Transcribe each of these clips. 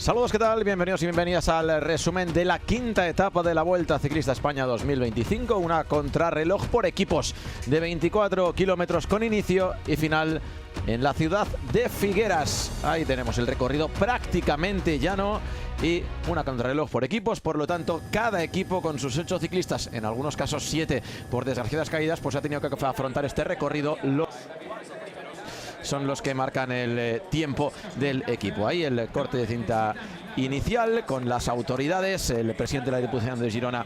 Saludos, ¿qué tal? Bienvenidos y bienvenidas al resumen de la quinta etapa de la Vuelta Ciclista España 2025. Una contrarreloj por equipos de 24 kilómetros con inicio y final en la ciudad de Figueras. Ahí tenemos el recorrido prácticamente llano y una contrarreloj por equipos. Por lo tanto, cada equipo con sus 8 ciclistas, en algunos casos 7 por desgraciadas caídas, pues ha tenido que afrontar este recorrido. Son los que marcan el tiempo del equipo. Ahí el corte de cinta inicial con las autoridades, el presidente de la Diputación de Girona,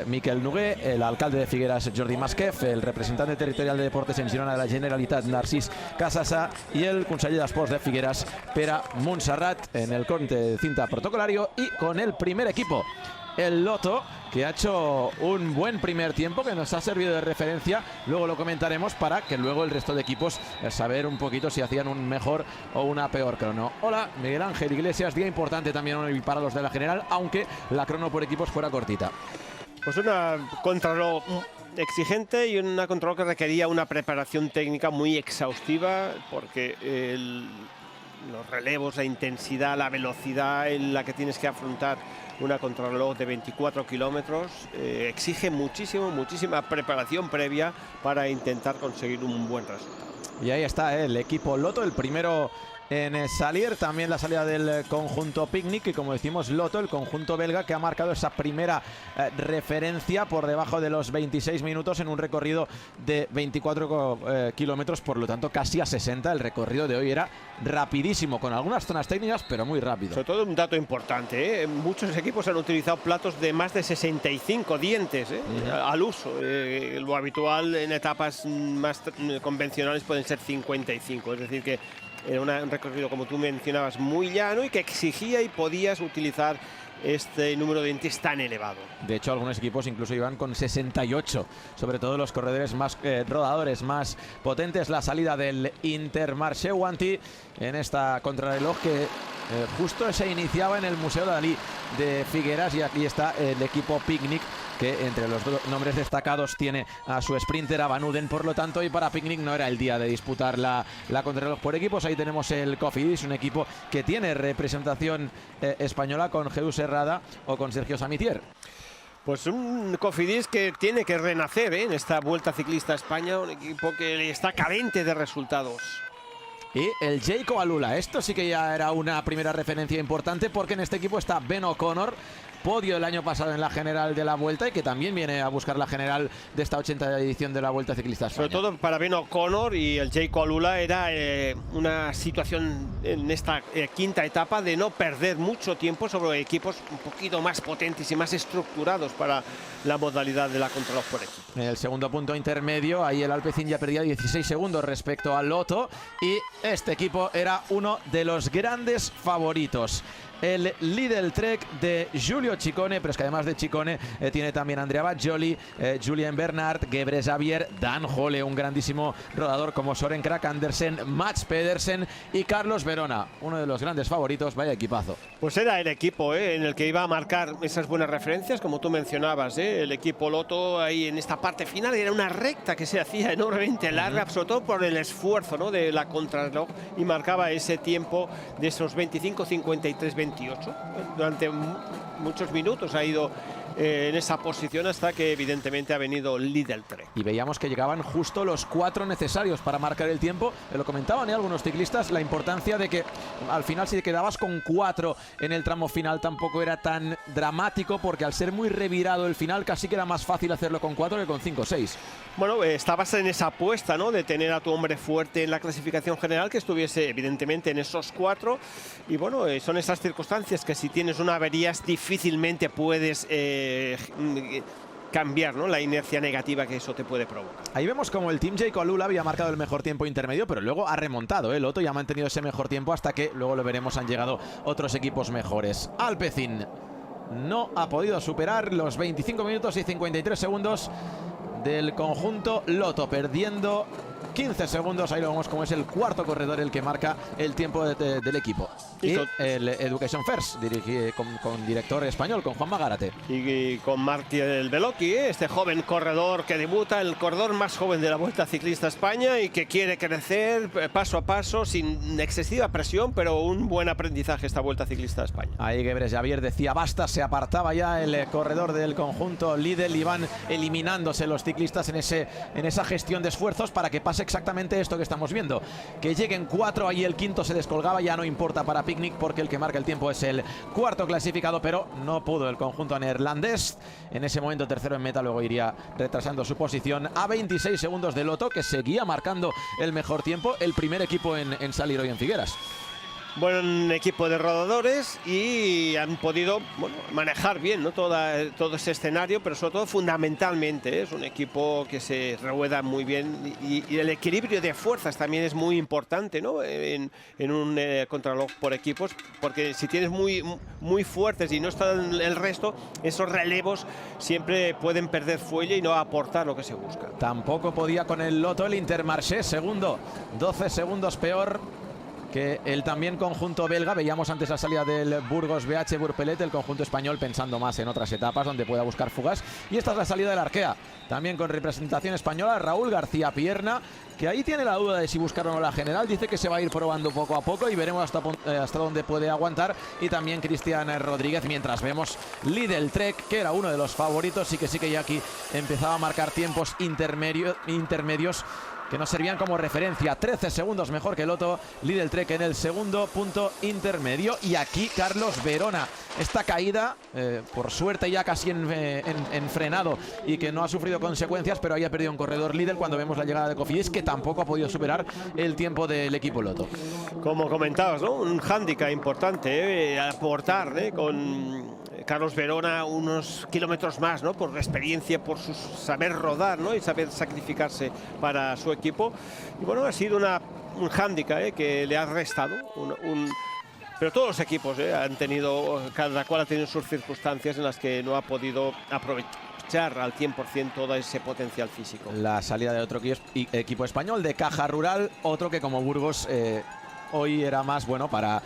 Miquel Noguer, el alcalde de Figueras, Jordi Masquef, el representante territorial de deportes en Girona de la Generalitat, Narcís Casasa, y el conseller d'Esports de Figueras, Pere Montserrat, en el corte de cinta protocolario. Y con el primer equipo, el Lotto, que ha hecho un buen primer tiempo que nos ha servido de referencia. Luego lo comentaremos para que luego el resto de equipos saber un poquito si hacían un mejor o una peor crono. Hola, Miguel Ángel Iglesias. Día importante también hoy para los de la general, aunque la crono por equipos fuera cortita. Pues una contrarreloj exigente y una contrarreloj que requería una preparación técnica muy exhaustiva, porque los relevos, la intensidad, la velocidad en la que tienes que afrontar una contrarreloj de 24 kilómetros exige muchísima preparación previa para intentar conseguir un buen resultado. Y ahí está el equipo Lotto, el primero en salir, también la salida del conjunto Picnic y, como decimos, Lotto, el conjunto belga, que ha marcado esa primera referencia por debajo de los 26 minutos en un recorrido de 24 kilómetros, por lo tanto casi a 60. El recorrido de hoy era rapidísimo, con algunas zonas técnicas, pero muy rápido. Sobre todo un dato importante, muchos equipos han utilizado platos de más de 65 dientes al uso. Lo habitual en etapas más convencionales pueden ser 55, es decir que era un recorrido, como tú mencionabas, muy llano y que exigía y podías utilizar este número de dientes tan elevado. De hecho, algunos equipos incluso iban con 68, sobre todo los corredores más rodadores, más potentes. La salida del Intermarché Wanty en esta contrarreloj que justo se iniciaba en el Museo Dalí de Figueras, y aquí está el equipo Picnic, que entre los nombres destacados tiene a su sprinter, a Van Uden. Por lo tanto, hoy para Picnic no era el día de disputar la contrarreloj por equipos. Ahí tenemos el Cofidis, un equipo que tiene representación española con Jesús Herrada o con Sergio Samitier. Pues un Cofidis que tiene que renacer en esta Vuelta Ciclista a España, un equipo que está carente de resultados. Y el Jayco Alula, esto sí que ya era una primera referencia importante, porque en este equipo está Ben O'Connor, podio el año pasado en la general de la Vuelta y que también viene a buscar la general de esta 80ª edición de la Vuelta Ciclista España. Sobre todo para Ben O'Connor y el Jayco Alula era una situación en esta quinta etapa de no perder mucho tiempo sobre equipos un poquito más potentes y más estructurados para la modalidad de la contrarreloj por equipo. En el segundo punto intermedio, ahí el Alpecin ya perdía 16 segundos respecto al Lotto, y este equipo era uno de los grandes favoritos. El Lidl Trek de Giulio Ciccone, pero es que además de Ciccone tiene también Andrea Baggioli, Julien Bernard, Gebre Xavier, Dan Hole, un grandísimo rodador como Soren Kragh Andersen, Mats Pedersen y Carlos Verona, uno de los grandes favoritos. Vaya equipazo. Pues era el equipo en el que iba a marcar esas buenas referencias, como tú mencionabas, el equipo Lotto ahí en esta parte final. Era una recta que se hacía enormemente larga, sobre todo por el esfuerzo de la contrarreloj, y marcaba ese tiempo de esos 25, 53, 28. Durante muchos minutos ha ido en esa posición hasta que evidentemente ha venido Lidl Trek. Y veíamos que llegaban justo los 4 necesarios para marcar el tiempo. Lo comentaban algunos ciclistas, la importancia de que al final, si te quedabas con 4 en el tramo final, tampoco era tan dramático, porque al ser muy revirado el final casi que era más fácil hacerlo con 4 que con 5 o 6. Bueno, estabas en esa apuesta, de tener a tu hombre fuerte en la clasificación general, que estuviese evidentemente en esos 4. Y bueno, son esas circunstancias que si tienes una avería difícilmente puedes cambiar la inercia negativa que eso te puede provocar. Ahí vemos como el Team Jayco Alula había marcado el mejor tiempo intermedio, pero luego ha remontado. Lotto ya ha mantenido ese mejor tiempo hasta que, luego lo veremos, han llegado otros equipos mejores. Alpecin no ha podido superar los 25 minutos y 53 segundos del conjunto Lotto, perdiendo 15 segundos. Ahí lo vemos como es el cuarto corredor el que marca el tiempo del equipo. Y el Education First, con director español, con Juanma Gárate. Y con Martí el Beloki, este joven corredor que debuta, el corredor más joven de la Vuelta Ciclista España y que quiere crecer paso a paso, sin excesiva presión, pero un buen aprendizaje esta Vuelta Ciclista España. Ahí Gebres Javier decía basta, se apartaba ya el corredor del conjunto Lidl y van eliminándose los ciclistas en esa gestión de esfuerzos para que pase exactamente esto que estamos viendo, que lleguen 4, ahí el quinto se descolgaba, ya no importa para Picnic porque el que marca el tiempo es el cuarto clasificado, pero no pudo el conjunto neerlandés, en ese momento tercero en meta, luego iría retrasando su posición a 26 segundos de Lotto, que seguía marcando el mejor tiempo, el primer equipo en salir hoy en Figueras. Buen equipo de rodadores y han podido manejar bien, ¿no? todo ese escenario, pero sobre todo fundamentalmente es un equipo que se rueda muy bien y el equilibrio de fuerzas también es muy importante, ¿no? en un contrarreloj por equipos, porque si tienes muy fuertes y no están el resto, esos relevos siempre pueden perder fuelle y no aportar lo que se busca. Tampoco podía con el Lotto el Intermarché, segundo, 12 segundos peor que el también conjunto belga. Veíamos antes la salida del Burgos BH Burpelet, el conjunto español pensando más en otras etapas donde pueda buscar fugas. Y esta es la salida del Arkea, también con representación española, Raúl García Pierna, que ahí tiene la duda de si buscar o no la general. Dice que se va a ir probando poco a poco y veremos hasta dónde puede aguantar. Y también Cristian Rodríguez, mientras vemos Lidl Trek, que era uno de los favoritos y que sí que ya aquí empezaba a marcar tiempos intermedios que nos servían como referencia. 13 segundos mejor que Lotto, Lidl Trek en el segundo punto intermedio. Y aquí Carlos Verona, esta caída, por suerte ya casi enfrenado y que no ha sufrido consecuencias, pero ahí ha perdido un corredor Lidl cuando vemos la llegada de Cofidis, que tampoco ha podido superar el tiempo del equipo Lotto. Como comentabas, ¿no? Un hándicap importante, aportar con Carlos Verona unos kilómetros más, ¿no? Por experiencia, por su saber rodar, ¿no? Y saber sacrificarse para su equipo. Y bueno, ha sido un hándicap que le ha restado. Pero todos los equipos han tenido, cada cual ha tenido sus circunstancias en las que no ha podido aprovechar al 100% todo ese potencial físico. La salida de otro equipo español, de Caja Rural, otro que como Burgos hoy era más bueno para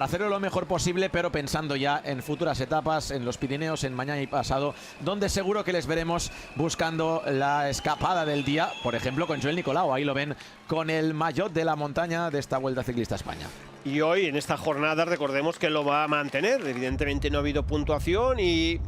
hacerlo lo mejor posible, pero pensando ya en futuras etapas, en los Pirineos, en mañana y pasado, donde seguro que les veremos buscando la escapada del día, por ejemplo con Joel Nicolau. Ahí lo ven con el maillot de la montaña de esta Vuelta Ciclista España. Y hoy en esta jornada recordemos que lo va a mantener. Evidentemente no ha habido puntuación y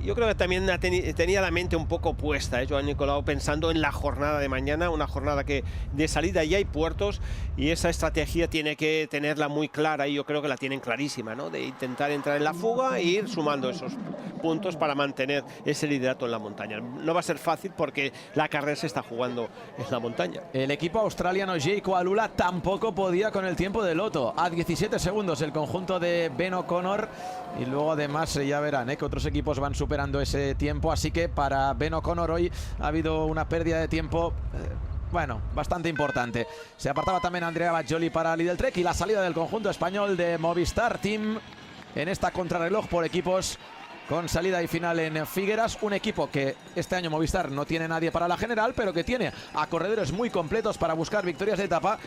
yo creo que también tenía la mente un poco puesta, Joan Nicolau, pensando en la jornada de mañana, una jornada que de salida ya hay puertos y esa estrategia tiene que tenerla muy clara, y yo creo que la tienen clarísima, ¿no? De intentar entrar en la fuga e ir sumando esos puntos para mantener ese liderato en la montaña. No va a ser fácil porque la carrera se está jugando en la montaña. El equipo australiano Jayco Alula tampoco podía con el tiempo de Lotto. A 17 segundos el conjunto de Ben O'Connor, y luego además ya verán que otros equipos van superando ese tiempo, así que para Ben O'Connor hoy ha habido una pérdida de tiempo bastante importante. Se apartaba también Andrea Bajoli para Lidl Trek, y la salida del conjunto español de Movistar Team en esta contrarreloj por equipos, con salida y final en Figueras. Un equipo que este año Movistar no tiene nadie para la general, pero que tiene a corredores muy completos para buscar victorias de etapa,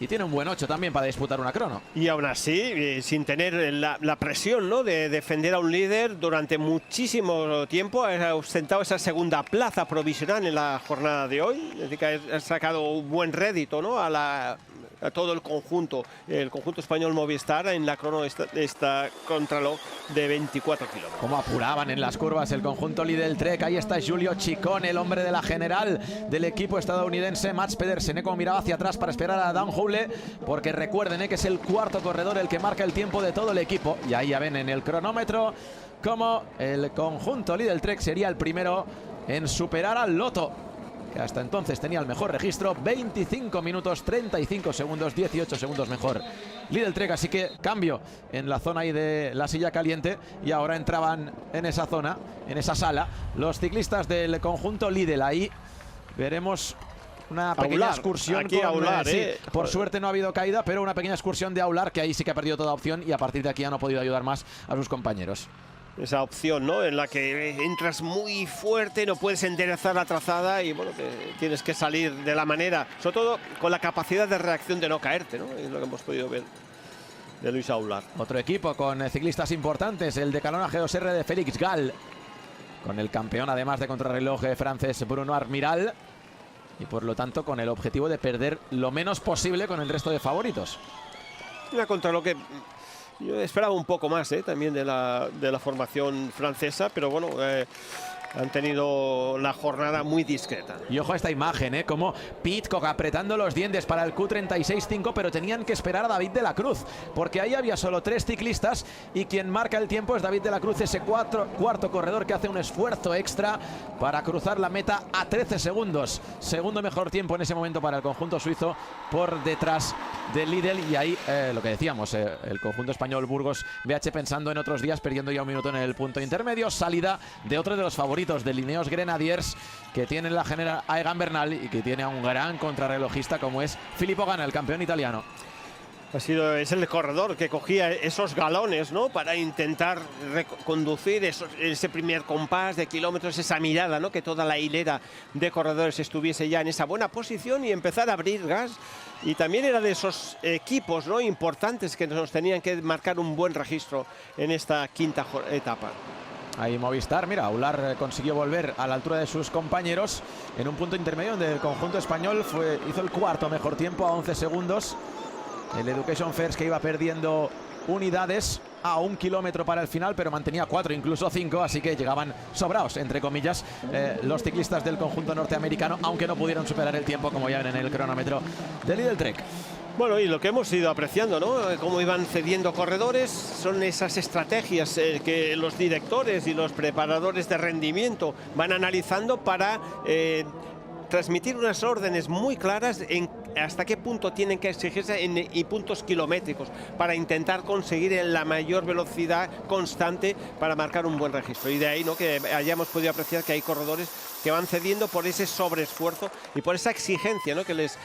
y tiene un buen 8 también para disputar una crono. Y aún así, sin tener la presión, ¿no?, de defender a un líder durante muchísimo tiempo, ha ostentado esa segunda plaza provisional en la jornada de hoy. Es decir, que ha sacado un buen rédito, ¿no?, a todo el conjunto español Movistar en la crono esta contrarreloj de 24 kilómetros. Cómo apuraban en las curvas el conjunto Lidl Trek. Ahí está Julio Chicone, el hombre de la general del equipo estadounidense. Mats Pedersen, como miraba hacia atrás para esperar a Dan Hule, porque recuerden que es el cuarto corredor el que marca el tiempo de todo el equipo. Y ahí ya ven en el cronómetro cómo el conjunto Lidl Trek sería el primero en superar al Lotto, que hasta entonces tenía el mejor registro, 25 minutos 35 segundos, 18 segundos mejor Lidl Trek. Así que cambio en la zona ahí de la silla caliente, y ahora entraban en esa zona, en esa sala, los ciclistas del conjunto Lidl. Ahí veremos una pequeña excursión aquí con Aular, sí, por suerte no ha habido caída, pero una pequeña excursión de Aular, que ahí sí que ha perdido toda opción y a partir de aquí ya no ha podido ayudar más a sus compañeros. esa opción, ¿no? En la que entras muy fuerte, no puedes enderezar la trazada y bueno, tienes que salir de la manera, sobre todo con la capacidad de reacción de no caerte, ¿no? Es lo que hemos podido ver de Luis Aular. Otro equipo con ciclistas importantes, el de Decathlon G2R de Félix Gall, con el campeón además de contrarreloj francés Bruno Armiral, y por lo tanto con el objetivo de perder lo menos posible con el resto de favoritos. Una contrarreloj que yo esperaba un poco más también de la formación francesa, pero bueno, han tenido la jornada muy discreta. Y ojo a esta imagen, como Pidcock apretando los dientes para el Q36.5, pero tenían que esperar a David de la Cruz, porque ahí había solo 3 ciclistas y quien marca el tiempo es David de la Cruz, ese cuarto corredor que hace un esfuerzo extra para cruzar la meta a 13 segundos. Segundo mejor tiempo en ese momento para el conjunto suizo, por detrás de Lidl. Y ahí lo que decíamos, el conjunto español Burgos BH pensando en otros días, perdiendo ya un minuto en el punto intermedio. Salida de otro de los favoritos de Lineos Grenadiers, que tiene la general a Egan Bernal y que tiene a un gran contrarrelojista como es Filippo Ganna, el campeón italiano. Es el corredor que cogía esos galones, ¿no? Para intentar conducir ese primer compás de kilómetros, esa mirada, ¿no? Que toda la hilera de corredores estuviese ya en esa buena posición y empezar a abrir gas. Y también era de esos equipos, ¿no? Importantes que nos tenían que marcar un buen registro en esta quinta etapa. Ahí Movistar, mira, Aular consiguió volver a la altura de sus compañeros en un punto intermedio donde el conjunto español hizo el cuarto mejor tiempo a 11 segundos. El Education First, que iba perdiendo unidades a 1 kilómetro para el final, pero mantenía 4, incluso 5, así que llegaban sobrados, entre comillas, los ciclistas del conjunto norteamericano, aunque no pudieron superar el tiempo, como ya ven en el cronómetro de Lidl Trek. Bueno, y lo que hemos ido apreciando, ¿no? Cómo iban cediendo corredores, son esas estrategias que los directores y los preparadores de rendimiento van analizando para transmitir unas órdenes muy claras en hasta qué punto tienen que exigirse y puntos kilométricos para intentar conseguir la mayor velocidad constante para marcar un buen registro. Y de ahí, ¿no?, que hayamos podido apreciar que hay corredores que van cediendo por ese sobreesfuerzo y por esa exigencia, ¿no?, que les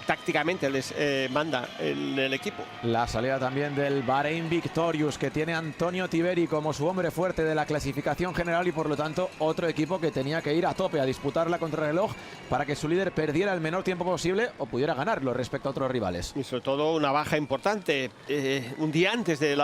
tácticamente les manda el equipo. La salida también del Bahrein Victorious, que tiene a Antonio Tiberi como su hombre fuerte de la clasificación general, y por lo tanto otro equipo que tenía que ir a tope a disputar la contrarreloj para que su líder perdiera el menor tiempo posible o pudiera ganarlo respecto a otros rivales. Y sobre todo una baja importante. Un día antes del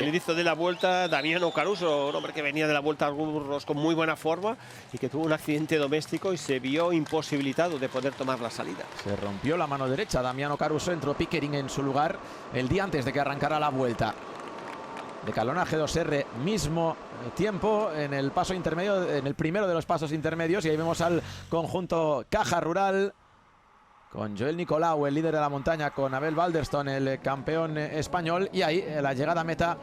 inicio de la vuelta, Damiano Caruso, un hombre que venía de la Vuelta a Burgos con muy buena forma y que tuvo un accidente doméstico y se vio imposibilitado de poder tomar la salida. Se rompió la mano derecha Damiano Caruso, entró Pickering en su lugar el día antes de que arrancara la vuelta. Decathlon G2R, mismo tiempo en el paso intermedio, en el primero de los pasos intermedios, y ahí vemos al conjunto Caja Rural con Joel Nicolau, el líder de la montaña, con Abel Balderston, el campeón español, y ahí la llegada a meta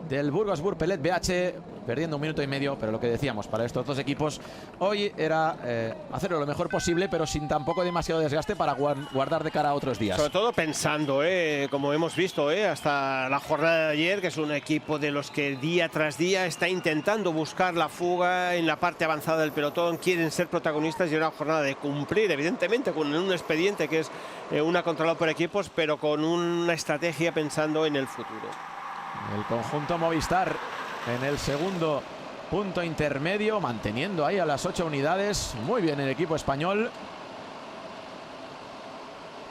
del Burgos Burpelet BH, perdiendo 1 minuto y medio, pero lo que decíamos, para estos dos equipos hoy era hacerlo lo mejor posible, pero sin tampoco demasiado desgaste para guardar de cara a otros días. Sobre todo pensando, como hemos visto hasta la jornada de ayer, que es un equipo de los que día tras día está intentando buscar la fuga en la parte avanzada del pelotón, quieren ser protagonistas, y una jornada de cumplir, evidentemente, con un expediente que es una contrarreloj por equipos, pero con una estrategia pensando en el futuro. El conjunto Movistar en el segundo punto intermedio, manteniendo ahí a las 8 unidades. Muy bien el equipo español.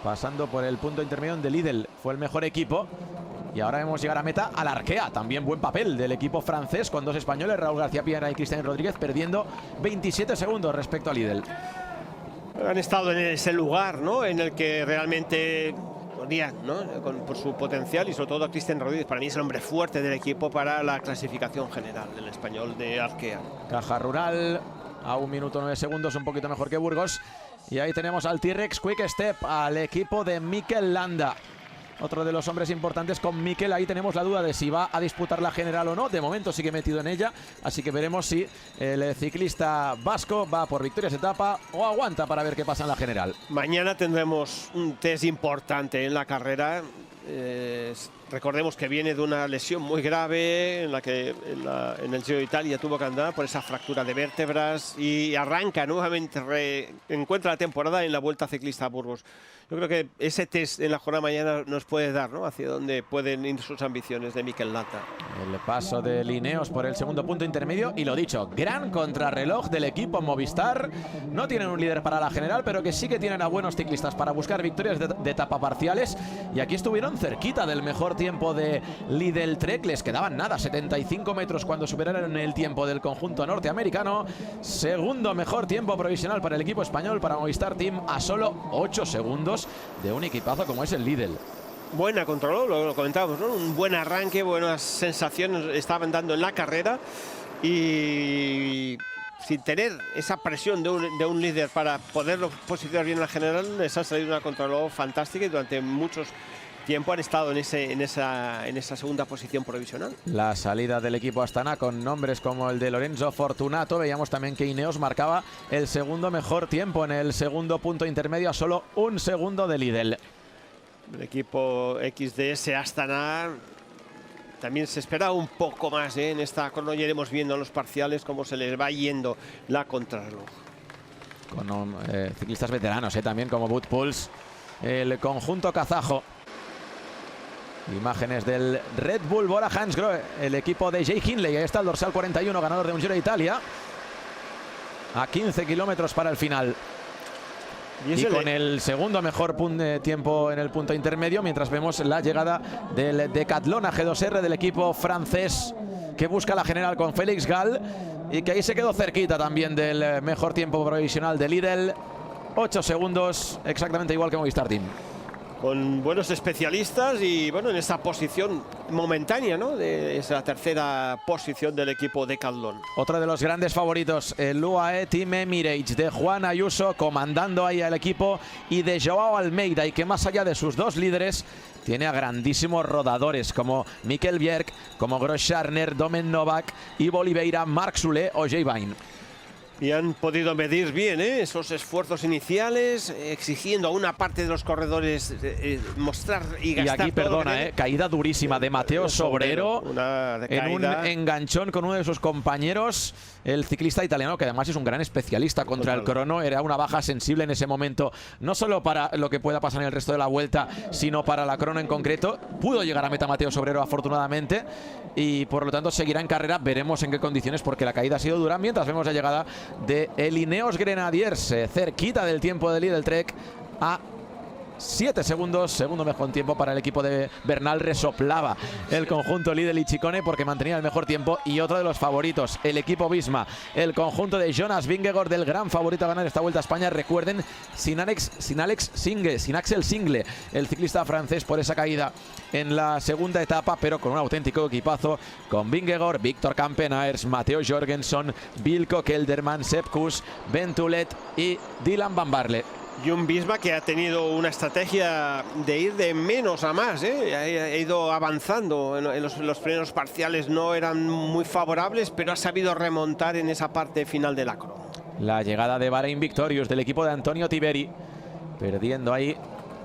Pasando por el punto intermedio donde Lidl fue el mejor equipo. Y ahora vemos llegar a meta al Arkea. También buen papel del equipo francés con dos españoles, Raúl García Piera y Cristian Rodríguez, perdiendo 27 segundos respecto a Lidl. Han estado en ese lugar, ¿no?, en el que realmente podían, ¿no?, por su potencial, y sobre todo a Cristian Rodríguez. Para mí es el hombre fuerte del equipo para la clasificación general del español de Arkea. Caja Rural a 1 minuto 9 segundos, un poquito mejor que Burgos. Y ahí tenemos al T-Rex Quick Step, al equipo de Mikel Landa. Otro de los hombres importantes con Mikel. Ahí tenemos la duda de si va a disputar la general o no. De momento sigue metido en ella, así que veremos si el ciclista vasco va por victorias etapa o aguanta para ver qué pasa en la general. Mañana tendremos un test importante en la carrera. Recordemos que viene de una lesión muy grave en la que en el Giro de Italia tuvo que andar por esa fractura de vértebras y arranca nuevamente, encuentra la temporada en la Vuelta Ciclista a Burgos. Yo creo que ese test en la jornada mañana nos puede dar, ¿no?, hacia dónde pueden ir sus ambiciones de Mikel Landa. El paso de Ineos por el segundo punto intermedio y lo dicho, gran contrarreloj del equipo Movistar. No tienen un líder para la general, pero que sí que tienen a buenos ciclistas para buscar victorias de etapa parciales. Y aquí estuvieron cerquita del mejor tiempo de Lidl Trek. Les quedaban nada, 75 metros cuando superaron el tiempo del conjunto norteamericano. Segundo mejor tiempo provisional para el equipo español, para Movistar Team, a solo 8 segundos de un equipazo como es el Lidl. Buena control, lo comentábamos, ¿no? Un buen arranque, buenas sensaciones estaban dando en la carrera y sin tener esa presión de un líder para poderlo posicionar bien en la general, les ha salido una control fantástica y durante muchos tiempo han estado en esa segunda posición provisional. La salida del equipo Astana con nombres como el de Lorenzo Fortunato. Veíamos también que Ineos marcaba el segundo mejor tiempo en el segundo punto intermedio a solo un segundo de Lidl. El equipo XDS Astana también se espera un poco más, en esta crono. Ya iremos viendo en los parciales cómo se les va yendo la contrarreloj. Con ciclistas veteranos, también como Wout Poels, el conjunto kazajo. Imágenes del Red Bull Bora Hansgrohe, el equipo de Jay Hindley. Ahí está el dorsal 41, ganador de un Giro de Italia. A 15 kilómetros para el final. Y con el segundo mejor tiempo en el punto intermedio, mientras vemos la llegada del Decathlon G2R del equipo francés, que busca la general con Félix Gall y que ahí se quedó cerquita también del mejor tiempo provisional de Lidl. 8 segundos, exactamente igual que Movistar Team. Con buenos especialistas y bueno, en esta posición momentánea, ¿no?, de esa tercera posición del equipo Decathlon. Otro de los grandes favoritos, el UAE Team Emirates de Juan Ayuso, comandando ahí al equipo, y de Joao Almeida, y que más allá de sus dos líderes tiene a grandísimos rodadores como Mikel Bjerg, como Groscharner, Domen Novak, Ivo Oliveira, Marc Soler o Jay Vine. Y han podido medir bien esos esfuerzos iniciales, exigiendo a una parte de los corredores mostrar y gastar. Y aquí, perdona, caída durísima de Mateo Sobrero en un enganchón con uno de sus compañeros, el ciclista italiano, que además es un gran especialista contra el crono. Era una baja sensible en ese momento, no solo para lo que pueda pasar en el resto de la vuelta, sino para la crono en concreto. Pudo llegar a meta Mateo Sobrero, afortunadamente, y por lo tanto seguirá en carrera. Veremos en qué condiciones, porque la caída ha sido dura, mientras vemos la llegada de el Ineos Grenadiers, cerquita del tiempo de Lidl Trek, a 7 segundos, segundo mejor tiempo para el equipo de Bernal. Resoplaba el conjunto Lidl y Chicone porque mantenía el mejor tiempo. Y otro de los favoritos, el equipo Visma, el conjunto de Jonas Vingegaard, del gran favorito a ganar esta Vuelta a España. Recuerden, sin Axel Single, el ciclista francés, por esa caída en la segunda etapa, pero con un auténtico equipazo, con Vingegaard, Víctor Campenaers, Matteo Jorgensen, Wilco Kelderman, Sepp Kuss, Ben Tulet y Dylan Van Baarle. Y un Visma que ha tenido una estrategia de ir de menos a más, ha ido avanzando. En los primeros parciales no eran muy favorables, pero ha sabido remontar en esa parte final de la crono. La llegada de Bahrain Victorious del equipo de Antonio Tiberi, perdiendo ahí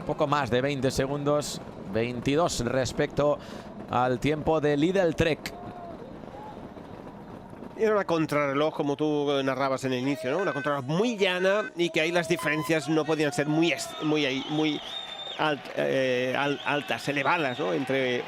poco más de 20 segundos, 22 respecto al tiempo de Lidl Trek. Era una contrarreloj, como tú narrabas en el inicio, ¿no? Una contrarreloj muy llana y que ahí las diferencias no podían ser muy altas, elevadas, ¿no?, entre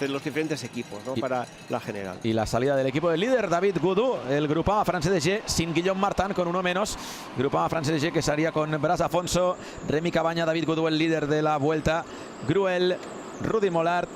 los diferentes equipos, ¿no?, para la general. Y la salida del equipo del líder, David Gaudu, el Groupama Français de G, sin Guillaume Martin, con uno menos. Groupama Français de G que salía con Bras Afonso, Remy Cabaña, David Gaudu, el líder de la Vuelta, Gruel, Rudy Mollard,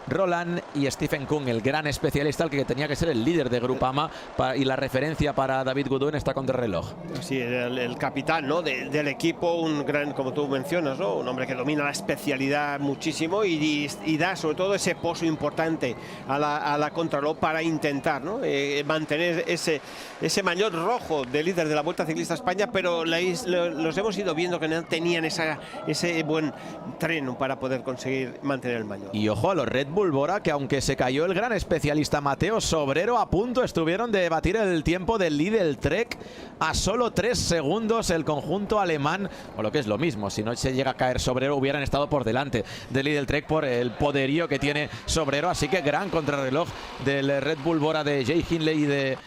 Roland y Stephen Kung, el gran especialista, el que tenía que ser el líder de Groupama y la referencia para David Gaudu en esta contrarreloj. Sí, el capitán, ¿no?, del equipo, un gran, como tú mencionas, ¿no?, un hombre que domina la especialidad muchísimo y da sobre todo ese pozo importante a la contrarreloj para intentar, ¿no?, mantener ese maillot rojo de líder de la Vuelta Ciclista a España, pero los hemos ido viendo que no tenían ese buen tren para poder conseguir mantener el maillot. Y ojo a los Red Bull Bull Bora, que aunque se cayó el gran especialista Mateo Sobrero, a punto estuvieron de batir el tiempo del Lidl Trek a solo 3 segundos el conjunto alemán, o lo que es lo mismo, si no se llega a caer Sobrero hubieran estado por delante del Lidl Trek por el poderío que tiene Sobrero, así que gran contrarreloj del Red Bull Bora de Jay Hindley y de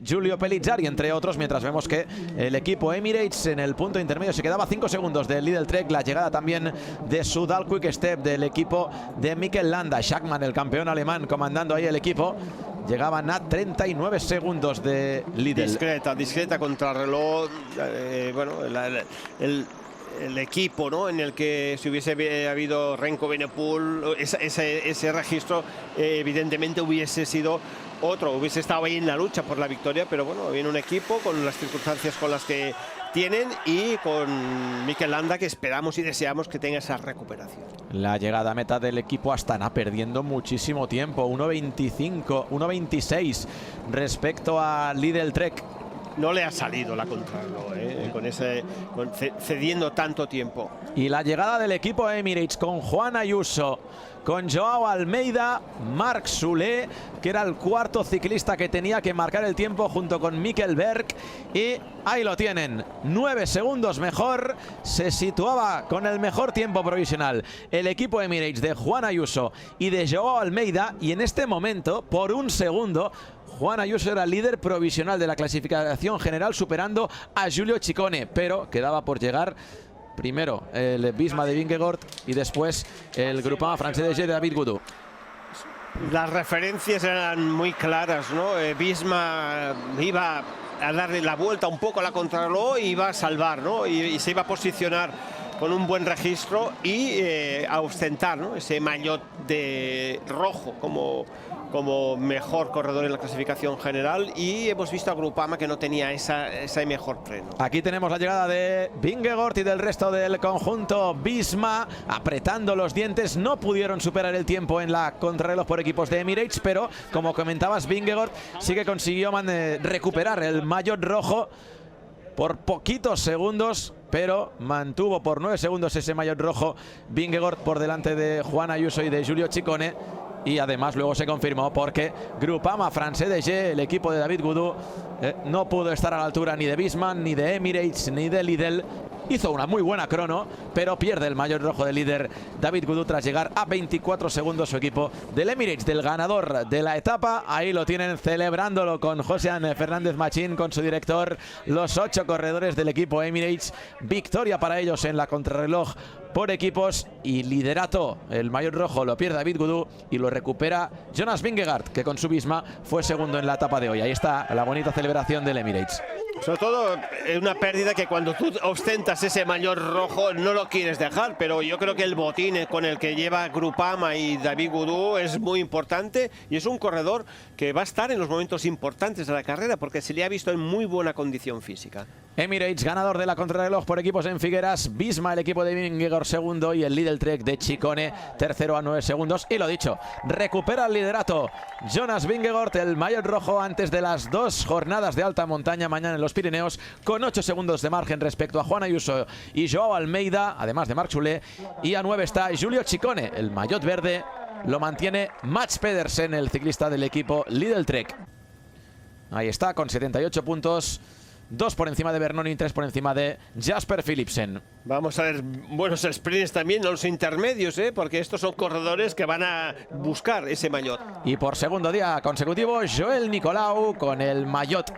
Giulio Pellizzari, entre otros, mientras vemos que el equipo Emirates en el punto intermedio se quedaba 5 segundos del Lidl Trek, la llegada también de Sudal Quick Step del equipo de Mikel Landa, Schachmann, el campeón alemán, comandando ahí el equipo. Llegaban a 39 segundos de Lidl. Discreta contrarreloj. Bueno, el equipo, ¿no?, en el que si hubiese habido Renko Benepul, ese registro evidentemente hubiese sido otro, hubiese estado ahí en la lucha por la victoria, pero bueno, viene un equipo con las circunstancias con las que tienen y con Mikel Landa, que esperamos y deseamos que tenga esa recuperación. La llegada a meta del equipo Astana perdiendo muchísimo tiempo, 1.25, 1.26 respecto a Lidl Trek. No le ha salido la contrarreloj, cediendo tanto tiempo. Y la llegada del equipo Emirates con Juan Ayuso, con Joao Almeida, Marc Soler, que era el cuarto ciclista que tenía que marcar el tiempo junto con Mikkel Berg. Y ahí lo tienen, 9 segundos mejor, se situaba con el mejor tiempo provisional el equipo Emirates de Juan Ayuso y de Joao Almeida, y en este momento, por un segundo, Juan Ayuso era líder provisional de la clasificación general, superando a Giulio Ciccone, pero quedaba por llegar primero el Visma de Vingegaard y después el Groupama francés de David Gaudu. Las referencias eran muy claras, ¿no? Visma iba a darle la vuelta un poco a la contrarreloj y iba a salvar, ¿no? Y se iba a posicionar con un buen registro y a ostentar, ¿no?, ese maillot de rojo como mejor corredor en la clasificación general, y hemos visto a Groupama que no tenía ese mejor freno. Aquí tenemos la llegada de Vingegaard y del resto del conjunto Visma, apretando los dientes. No pudieron superar el tiempo en la contrarreloj por equipos de Emirates, pero como comentabas, Vingegaard sí que consiguió recuperar el maillot rojo por poquitos segundos, pero mantuvo por 9 segundos ese maillot rojo Vingegaard por delante de Juan Ayuso y de Giulio Ciccone. Y además luego se confirmó porque Groupama francés de G, el equipo de David Gaudu, no pudo estar a la altura ni de Visma, ni de Emirates, ni de Lidl. Hizo una muy buena crono, pero pierde el maillot rojo de líder David Gaudu tras llegar a 24 segundos su equipo del Emirates, del ganador de la etapa. Ahí lo tienen celebrándolo con Josean Fernández Machín, con su director, los 8 corredores del equipo Emirates. Victoria para ellos en la contrarreloj por equipos y liderato. El maillot rojo lo pierde David Gaudu y lo recupera Jonas Vingegaard, que con su Visma fue segundo en la etapa de hoy. Ahí está la bonita celebración del Emirates. Sobre todo es una pérdida que cuando tú ostentas ese maillot rojo no lo quieres dejar, pero yo creo que el botín con el que lleva Groupama y David Gaudu es muy importante, y es un corredor que va a estar en los momentos importantes de la carrera porque se le ha visto en muy buena condición física. Emirates ganador de la contrarreloj por equipos en Figueras, Visma el equipo de Vingegaard segundo y el Lidl Trek de Ciccone tercero a 9 segundos. Y lo dicho, recupera el liderato Jonas Vingegaard, el maillot rojo, antes de las 2 jornadas de alta montaña mañana en los Pirineos, con 8 segundos de margen respecto a Juan Ayuso y Joao Almeida, además de Marc Soler, y a 9 está Giulio Ciccone. El maillot verde lo mantiene Mats Pedersen, el ciclista del equipo Lidl Trek. Ahí está, con 78 puntos. 2 por encima de Bernoni y 3 por encima de Jasper Philipsen. Vamos a ver buenos sprints también en los intermedios, porque estos son corredores que van a buscar ese maillot. Y por segundo día consecutivo, Joel Nicolau con el maillot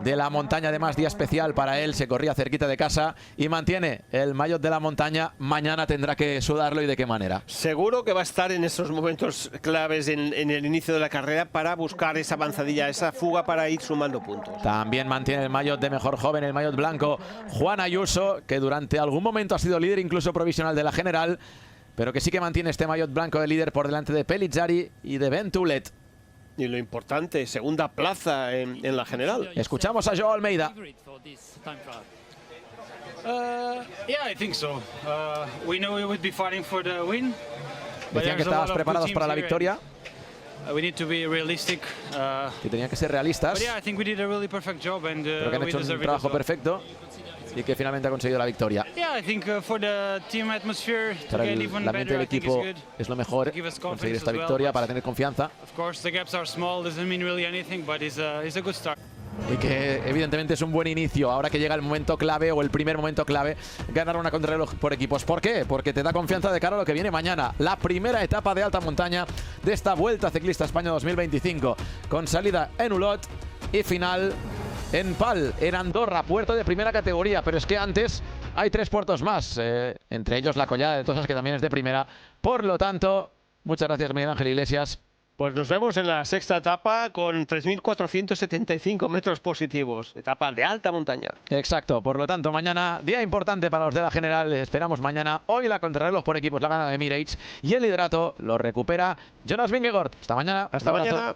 de la montaña, además día especial para él, se corría cerquita de casa y mantiene el maillot de la montaña. Mañana tendrá que sudarlo, y de qué manera. Seguro que va a estar en esos momentos claves en el inicio de la carrera para buscar esa avanzadilla, esa fuga para ir sumando puntos. También mantiene el maillot de mejor joven, el maillot blanco, Juan Ayuso, que durante algún momento ha sido líder incluso provisional de la general, pero que sí que mantiene este maillot blanco de líder por delante de Pellizzari y de Ben Tulet. Y lo importante, segunda plaza en la general. Escuchamos a Joao Almeida. Yeah, I think so. We know we would be fighting for the win. Decían que estabas preparados para la victoria. We need to be realistic. Que tenían que ser realistas. But yeah, I think we did a really perfect job, and creo que han hecho un trabajo perfecto. y que finalmente ha conseguido la victoria. Yeah, I think for the team atmosphere to Para get even el ambiente better, del I think is equipo good. es lo mejor, Give us conseguir confidence esta as well, victoria but para tener confianza. Of course, the gaps are small, doesn't mean really anything, but it's a good start. Y que evidentemente es un buen inicio ahora que llega el momento clave o el primer momento clave, ganar una contrarreloj por equipos. ¿Por qué? Porque te da confianza de cara a lo que viene mañana, la primera etapa de alta montaña de esta Vuelta Ciclista España 2025, con salida en Olot y final en Pal, en Andorra, puerto de primera categoría. Pero es que antes hay 3 puertos más, entre ellos la Collada de Tozas, que también es de primera. Por lo tanto, muchas gracias, Miguel Ángel Iglesias. Pues nos vemos en la sexta etapa con 3.475 metros positivos. Etapa de alta montaña. Exacto, por lo tanto, mañana, día importante para los de la general. Esperamos mañana. Hoy la contrarreloj por equipos la gana de Emirates y el liderato lo recupera Jonas Vingegaard. Hasta mañana. Hasta mañana.